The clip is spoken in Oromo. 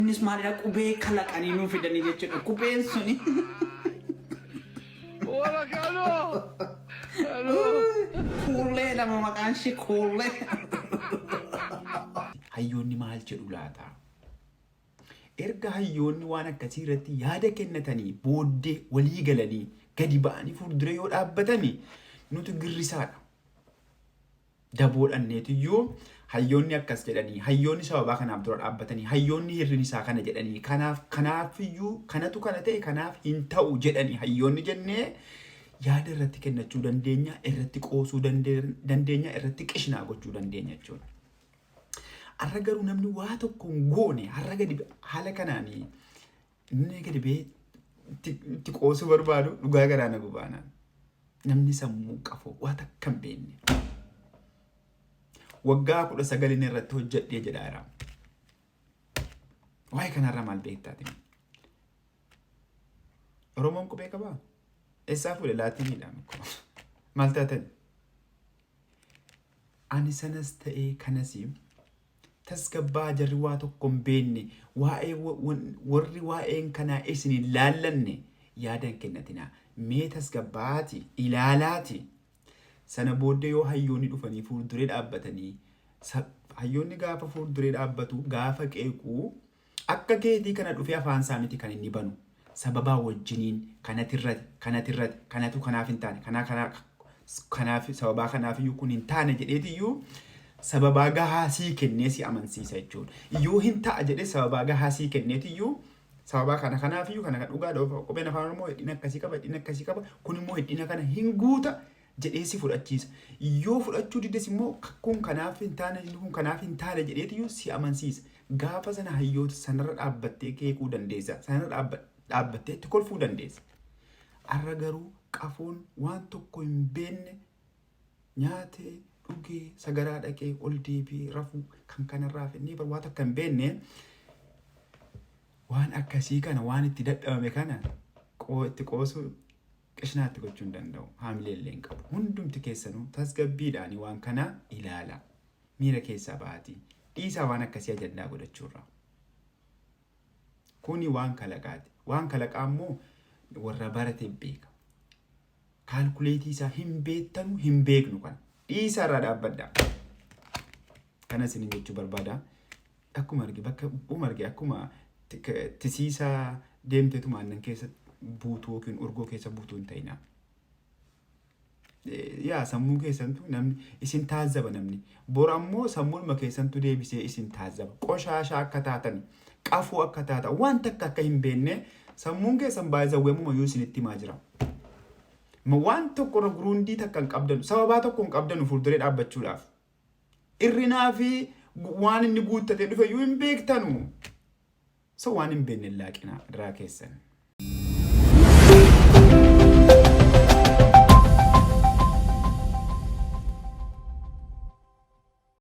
Innis maalidha qubee kalaqanii nuu fidanii jechuudha. Qubeen suni. Wala kano. Kuulee nama maqaan ishee kuulee. Hayyoonni maal jedhu laata? Erga hayyoonni waan akkasii irratti yaada kennatanii booddee walii galanii gadi ba'anii fuuldura yoo dhaabbatanii nuti girrisaadha. Daboodhanneetiyyuu hayyoonni akkas jedhanii hayyoonni sababaa kanaaf dura dhaabbatanii hayyoonni hirrin isaa kana jedhanii kanaafiyyuu kanatu kana ta'e kanaaf hin ta'u jedhanii hayyoonni jennee yaada irratti kennachuu dandeenya, irratti qoosuu dandeenya, irratti qishnaa gochuu dandeenya jechuudha. Har'a garuu namni waa tokko hin goone har'a gadi haala kanaanii inni gadi bee itti qoosuu barbaadu dhugaa garaana gubaanaan namni sammuu qabu waa takka hin beekne. Waggaa 19 irratti hojjedhee jedhaa jira. Waa'ee kanarraa maal beektaati? Oromoon qubee qabaa? Eessaa fuudhe laatiiniidhaan maal taatan? Ani sanas ta'ee kanasii tasgabbaa jarri waa tokko hin beekne warri waa'een kanaa isin hin laallanne yaadan kennatinaa mee tasgabbaati ilaalaati. Sana booddee yoo hayyoonni dhufanii fuulduree dhaabbatanii hayyoonni gaafa fuulduree dhaabbatu gaafa qeequu akka keetii kana dhufee afaan isaa miti kan inni banu sababaa wajjiniin kanatirratti kanatu kanaaf hin taane kanaaf sababaa kanaafiyyuu kun hin taane jedheetiyyuu sababaa gahaa sii kennee si amansiisa jechuudha. Yoo hin ta'a jedhee sababaa gahaa sii kenneetiyyuu sababaa kanaafiyyuu kana dhugaadha qubeen afaan Oromoo hedhiina akkasii qaba kun immoo hedhiina kana hin guuta. Jedhee si fudhachiisa. Yoo fudhachuu diddes immoo kun kanaaf hin taane jedheetiyyuu si amansiisa. Gaafa sana hayyoota sanarra dhaabbattee qeequu dandeessa. Sanarra dhaabbattee itti kolfuu dandeessa. Har'a garuu qafoon waan tokko hin beekne nyaatee dhugee sagaraa dhaqee ol deebi'ee rafuu kan kanarraa fennee waan akka hin beekne waan akkasii kana waan itti dadhabame kana itti qoosuu qishnaatti gochuu hin danda'u. Haamilee illee hin qabu. Hundumti keessanuu tasgabbiidhaan waan kana ilaala. Miira keessaa ba'aatii. Dhiisaa waan akkasii ajandaa godhachuurra. Kuni waan kalaqaati. Waan kalaqaa immoo warra barate beeka. Kaalkuleetii isaa hin beektanu hin beeknu kana. Dhiisaa irraa dhaabbaddaa. Kana isin jechuu barbaada. Akkuma arge bakka umarge akkuma tisiisaa deemteetu aannan keessatti buutuu yookiin urgoo keessa buutuu hin ta'inaa. Yaa sammuu keessantu namni isin taazzaba namni. Bora ammoo sammuuma keessantu deebisee isin taazzaba. Qoshaashaa akka taatan, qafoo akka taatan, waan takka akka hin beekne sammuun keessan baay'ee yoo isinitti himaa jira. Waan tokko irra guruundii takka hin qabdanu, sababaa tokko hin qabdanu fuulduree dhaabbachuudhaaf. Irrinaa fi waan inni guuttatee dhufe yoo hin beektanu. So waan hin beekne laaqina irraa keessan.